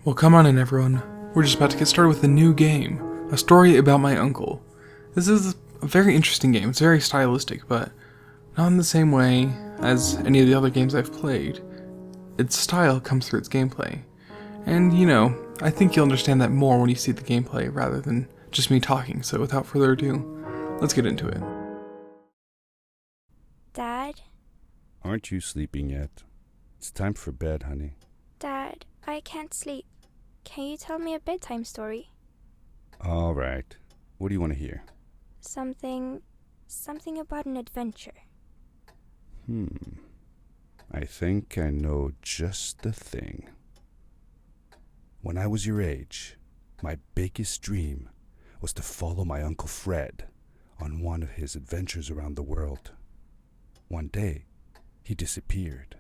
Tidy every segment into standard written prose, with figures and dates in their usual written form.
Well, come on in, everyone. We're just about to get started with a new game, a story about my uncle. This is a very interesting game. It's very stylistic, but not in the same way as any of the other games I've played. Its style comes through its gameplay. And, I think you'll understand that more when you see the gameplay rather than just me talking. So without further ado, let's get into it. Dad? Aren't you sleeping yet? It's time for bed, honey. Dad, I can't sleep. Can you tell me a bedtime story? All right. What do you want to hear? Something about an adventure. I think I know just the thing. When I was your age, my biggest dream was to follow my Uncle Fred on one of his adventures around the world. One day, he disappeared.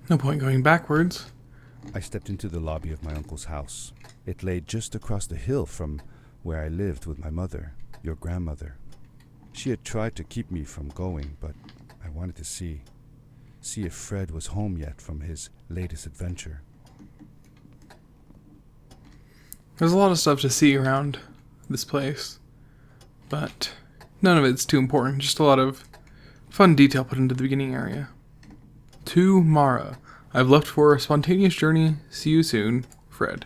No point going backwards. I stepped into the lobby of my uncle's house. It lay just across the hill from where I lived with my mother, your grandmother. She had tried to keep me from going, but I wanted to see if Fred was home yet from his latest adventure. There's a lot of stuff to see around this place, but none of it's too important. Just a lot of fun detail put into the beginning area. To Mara. I've left for a spontaneous journey. See you soon, Fred.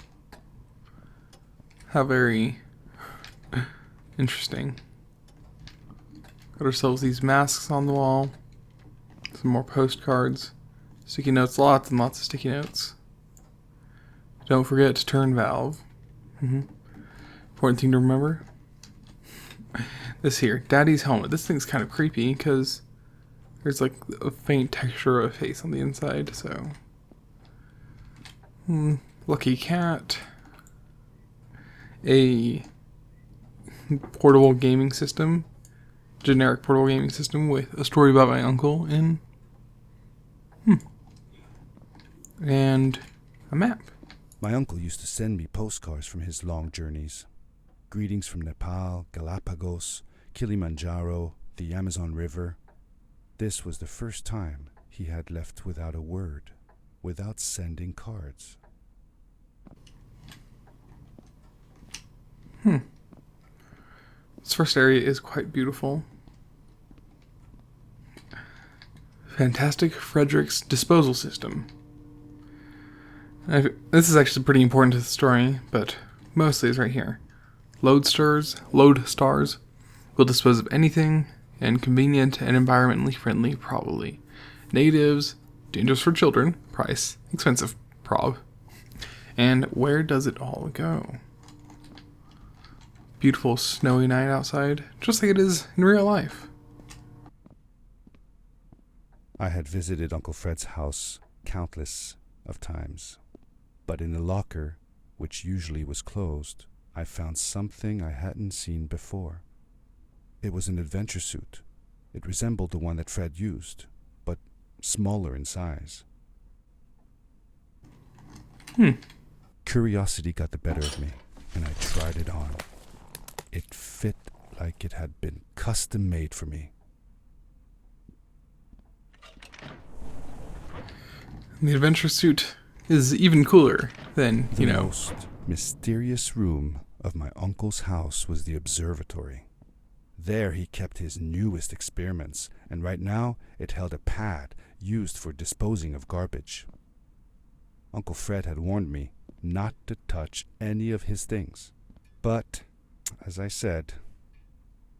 How very interesting. Got ourselves these masks on the wall. Some more postcards. Sticky notes, lots and lots of sticky notes. Don't forget to turn valve. Important thing to remember. This here, Daddy's helmet. This thing's kind of creepy because there's like a faint texture of a face on the inside, so. Lucky cat. A portable gaming system. Generic portable gaming system with a story about my uncle in. And a map. My uncle used to send me postcards from his long journeys. Greetings from Nepal, Galapagos, Kilimanjaro, the Amazon River. This was the first time he had left without a word, without sending cards. This first area is quite beautiful. Fantastic Frederick's disposal system. This is actually pretty important to the story, but mostly it's right here. Lodestars will dispose of anything, and convenient and environmentally friendly, probably. Natives, dangerous for children, price, expensive, prob. And where does it all go? Beautiful snowy night outside, just like it is in real life. I had visited Uncle Fred's house countless of times, but in the locker, which usually was closed, I found something I hadn't seen before. It was an adventure suit. It resembled the one that Fred used, but smaller in size. Curiosity got the better of me, and I tried it on. It fit like it had been custom made for me. The adventure suit is even cooler than, The most mysterious room of my uncle's house was the observatory. There he kept his newest experiments, and right now it held a pad used for disposing of garbage. Uncle Fred had warned me not to touch any of his things. But, as I said,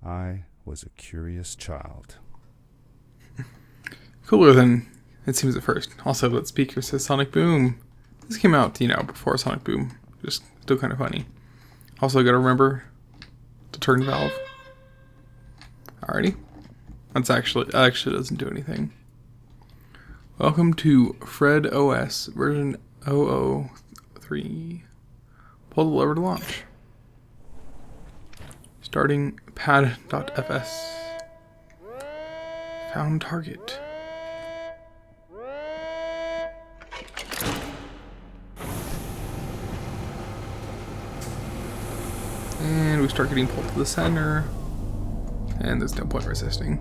I was a curious child. Cooler than it seems at first. Also, that speaker says Sonic Boom. This came out, before Sonic Boom. Just still kind of funny. Also, gotta remember to turn valve. Alrighty. That actually doesn't do anything. Welcome to Fred OS version 003. Pull the lever to launch. Starting pad.fs. Found target. And we start getting pulled to the center. And there's no point resisting.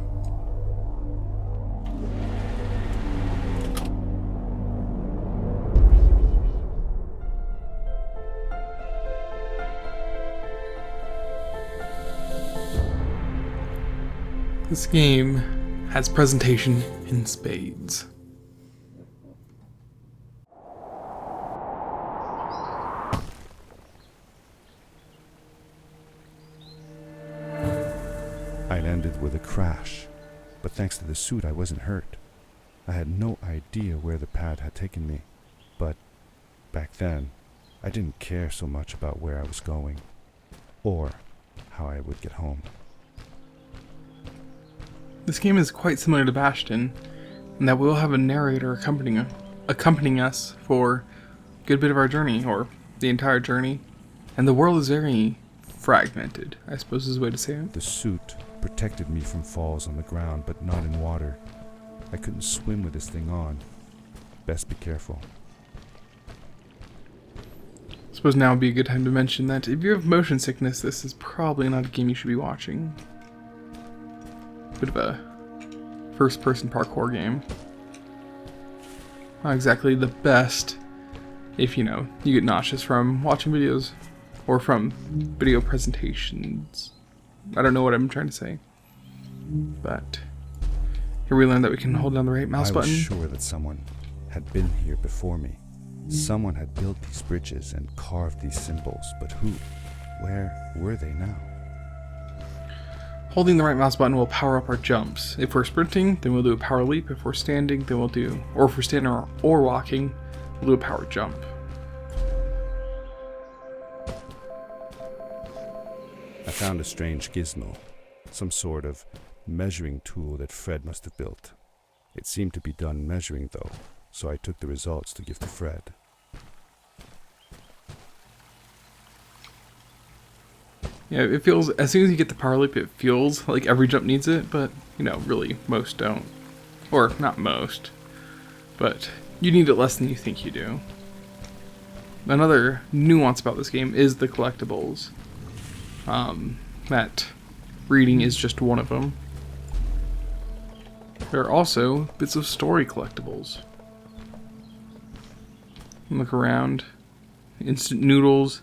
This game has presentation in spades. I landed with a crash, but thanks to the suit I wasn't hurt. I had no idea where the pad had taken me, but back then I didn't care so much about where I was going, or how I would get home. This game is quite similar to Bastion, in that we'll have a narrator accompanying us for a good bit of our journey, or the entire journey, and the world is very fragmented, I suppose is the way to say it. The suit protected me from falls on the ground, but not in water. I couldn't swim with this thing on. Best be careful. I suppose now would be a good time to mention that if you have motion sickness, this is probably not a game you should be watching. Bit of a first-person parkour game. Not exactly the best if, you get nauseous from watching videos or from video presentations. I don't know what I'm trying to say. But here we learn that we can hold down the right mouse button. I was sure that someone had been here before me. Someone had built these bridges and carved these symbols, but who? Where were they now? Holding the right mouse button will power up our jumps. If we're sprinting, then we'll do a power leap. If we're standing, then if we're standing or walking, we'll do a power jump. I found a strange gizmo, some sort of measuring tool that Fred must have built. It seemed to be done measuring though, so I took the results to give to Fred. Yeah, it feels, as soon as you get the power leap, it feels like every jump needs it, but, really, most don't. Or, not most, but you need it less than you think you do. Another nuance about this game is the collectibles. That reading is just one of them. There are also bits of story collectibles. Look around. Instant noodles,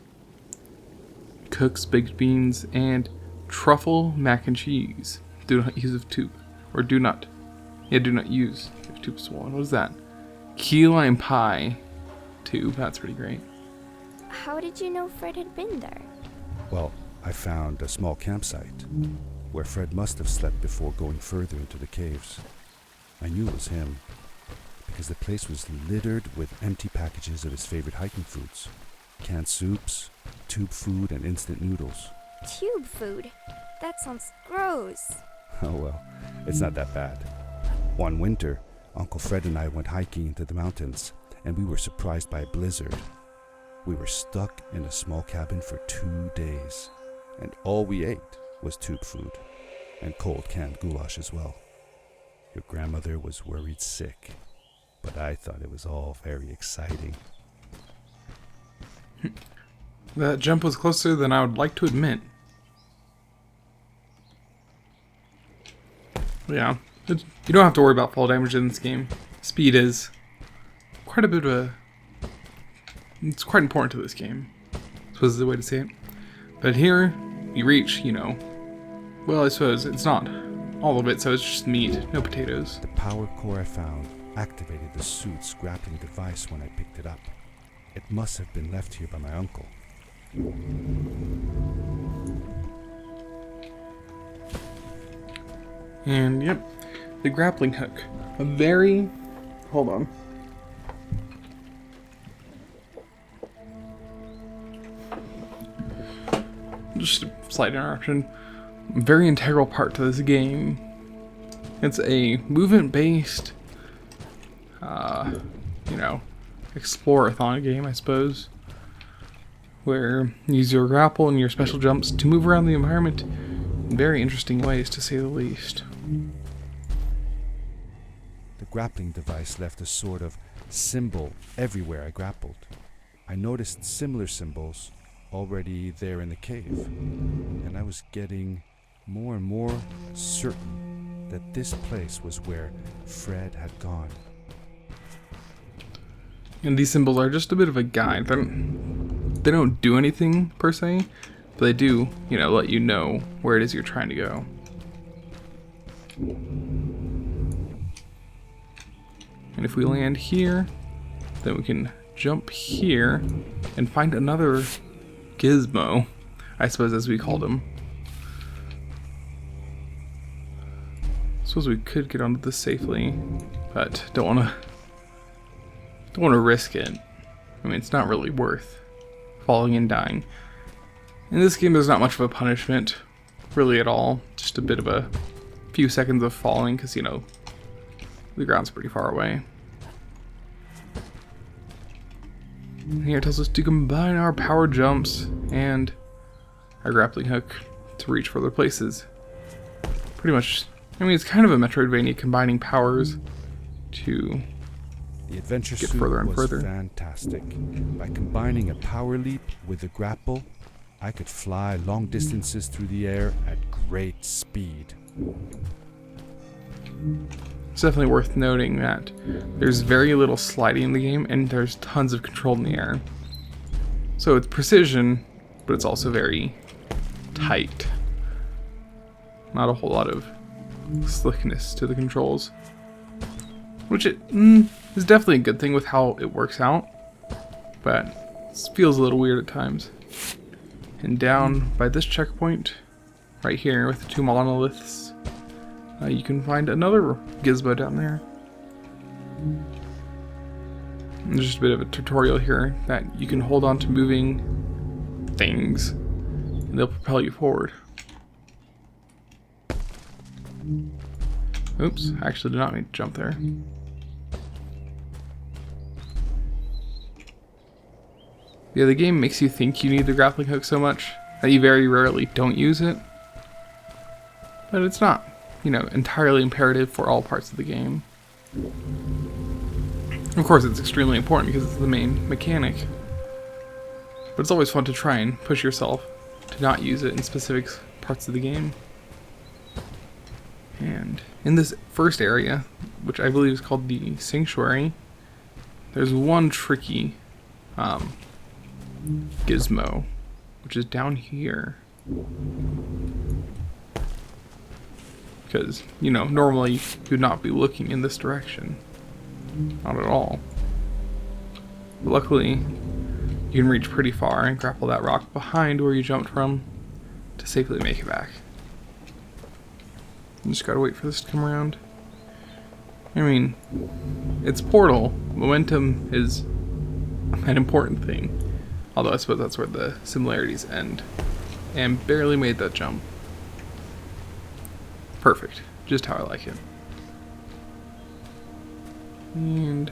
Cook's baked beans, and truffle mac and cheese. Do not use of tube. Or do not use if tube swollen. What is that? Key lime pie tube. That's pretty great. How did you know Fred had been there? Well, I found a small campsite where Fred must have slept before going further into the caves. I knew it was him because the place was littered with empty packages of his favorite hiking foods. Canned soups, tube food, and instant noodles. Tube food? That sounds gross. Oh well, it's not that bad. One winter, Uncle Fred and I went hiking into the mountains, and we were surprised by a blizzard. We were stuck in a small cabin for 2 days, and all we ate was tube food, and cold canned goulash as well. Your grandmother was worried sick, but I thought it was all very exciting. That jump was closer than I would like to admit. Yeah, you don't have to worry about fall damage in this game. Speed is quite a bit of it's quite important to this game, I suppose is the way to say it. But here, you reach, well, I suppose it's not all of it, so it's just meat, no potatoes. The power core I found activated the suit's grappling device when I picked it up. It must have been left here by my uncle. And yep, the grappling hook. Hold on. Just a slight interruption. Very integral part to this game. It's a movement-based, explorathon game, I suppose, where you use your grapple and your special jumps to move around the environment in very interesting ways, to say the least. The grappling device left a sort of symbol everywhere I grappled. I noticed similar symbols already there in the cave, and I was getting more and more certain that this place was where Fred had gone. And these symbols are just a bit of a guide. They don't do anything per se, but they do, let you know where it is you're trying to go. And if we land here, then we can jump here and find another gizmo, I suppose, as we called him. Suppose we could get onto this safely, but don't want to risk it. I mean, it's not really worth falling and dying. In this game, there's not much of a punishment, really at all. Just a bit of a few seconds of falling, because, you know, the ground's pretty far away. And here it tells us to combine our power jumps and our grappling hook to reach further places. Pretty much, I mean, it's kind of a Metroidvania combining powers to The adventure get suit further and was further. fantastic. By combining a power leap with a grapple, I could fly long distances through the air at great speed. It's definitely worth noting that there's very little sliding in the game, and there's tons of control in the air. So it's precision, but it's also very tight. Not a whole lot of slickness to the controls, which is definitely a good thing with how it works out, but it feels a little weird at times. And down by this checkpoint, right here with the two monoliths, you can find another gizmo down there. And there's just a bit of a tutorial here that you can hold on to moving things, and they'll propel you forward. Oops, I actually did not mean to jump there. Yeah, the game makes you think you need the grappling hook so much that you very rarely don't use it. But it's not, you know, entirely imperative for all parts of the game. Of course, it's extremely important because it's the main mechanic. But it's always fun to try and push yourself to not use it in specific parts of the game. And in this first area, which I believe is called the Sanctuary, there's one tricky gizmo, which is down here. Because, you know, normally you would not be looking in this direction. Not at all. But luckily, you can reach pretty far and grapple that rock behind where you jumped from to safely make it back. You just gotta wait for this to come around. I mean, it's Portal. Momentum is an important thing. Although I suppose that's where the similarities end. And barely made that jump. Perfect. Just how I like it. And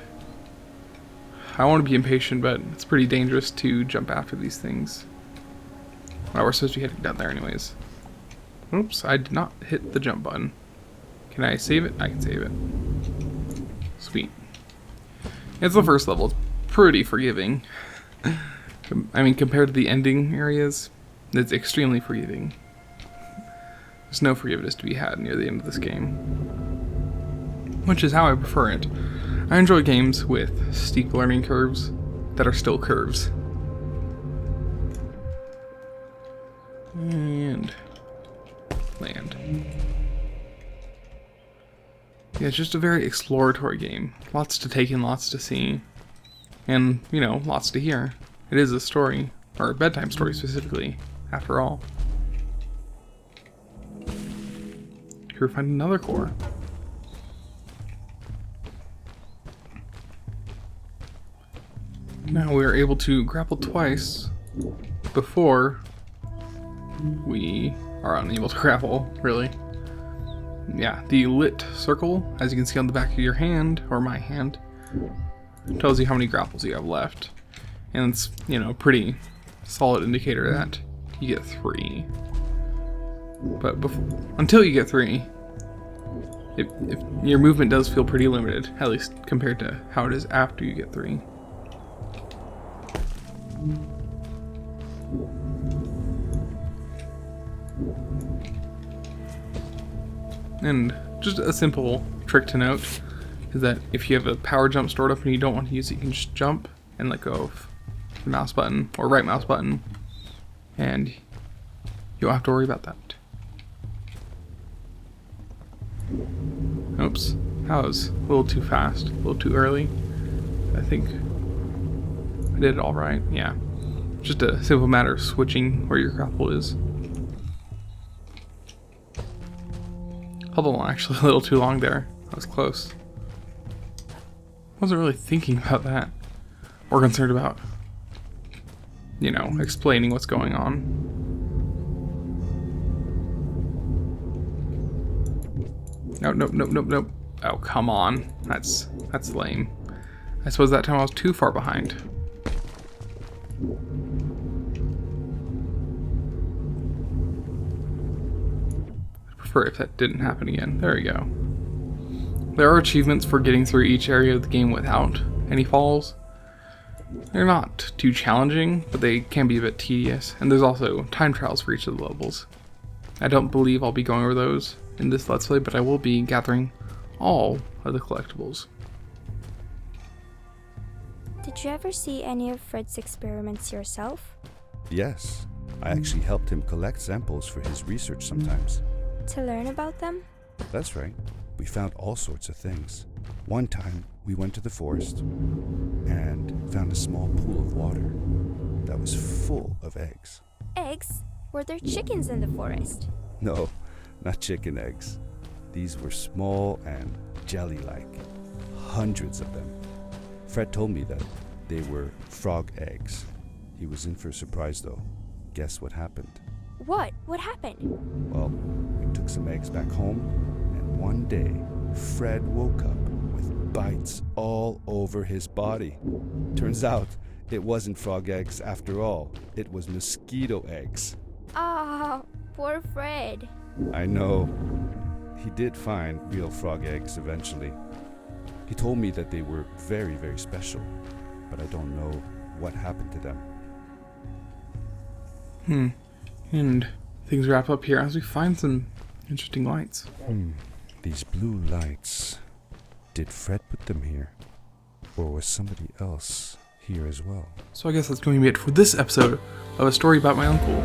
I want to be impatient, but it's pretty dangerous to jump after these things. Well, we're supposed to be heading down there anyways. Oops, I did not hit the jump button. Can I save it? I can save it. Sweet. It's the first level. It's pretty forgiving. I mean, compared to the ending areas, it's extremely forgiving. There's no forgiveness to be had near the end of this game. Which is how I prefer it. I enjoy games with steep learning curves that are still curves. And land. Yeah, it's just a very exploratory game. Lots to take in, lots to see. And, you know, lots to hear. It is a story, or a bedtime story specifically, after all. Here we find another core. Now we are able to grapple twice before we are unable to grapple, really. Yeah, the lit circle, as you can see on the back of your hand, or my hand, tells you how many grapples you have left. And it's, you know, a pretty solid indicator that you get 3. But until you get 3, if your movement does feel pretty limited, at least compared to how it is after you get 3. And just a simple trick to note is that if you have a power jump stored up and you don't want to use it, you can just jump and let go of the mouse button or right mouse button, and you don't have to worry about that. Oops. That was a little too fast. A little too early. I think I did it all right. Yeah. Just a simple matter of switching where your grapple is. Hold on, actually a little too long there. That was close. Wasn't really thinking about that. Or concerned about, you know, explaining what's going on. Nope. Oh, come on. That's lame. I suppose that time I was too far behind. I'd prefer if that didn't happen again. There we go. There are achievements for getting through each area of the game without any falls. They're not too challenging, but they can be a bit tedious, and there's also time trials for each of the levels. I don't believe I'll be going over those in this Let's Play, but I will be gathering all of the collectibles. Did you ever see any of Fred's experiments yourself? Yes, I actually helped him collect samples for his research sometimes. To learn about them? That's right. We found all sorts of things. One time, we went to the forest and found a small pool of water that was full of eggs. Eggs? Were there chickens in the forest? No, not chicken eggs. These were small and jelly-like. Hundreds of them. Fred told me that they were frog eggs. He was in for a surprise though. Guess what happened? What? What happened? Well, we took some eggs back home, and one day, Fred woke up with bites all over his body. Turns out, it wasn't frog eggs after all. It was mosquito eggs. Ah, poor Fred. I know. He did find real frog eggs eventually. He told me that they were very, very special, but I don't know what happened to them. And things wrap up here as we find some interesting lights. These blue lights. Did Fred put them here? Or was somebody else here as well? So I guess that's going to be it for this episode of A Story About My Uncle.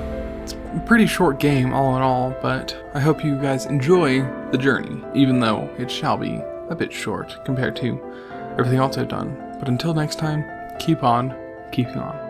It's a pretty short game all in all, but I hope you guys enjoy the journey, even though it shall be a bit short compared to everything else I've done. But until next time, keep on keeping on.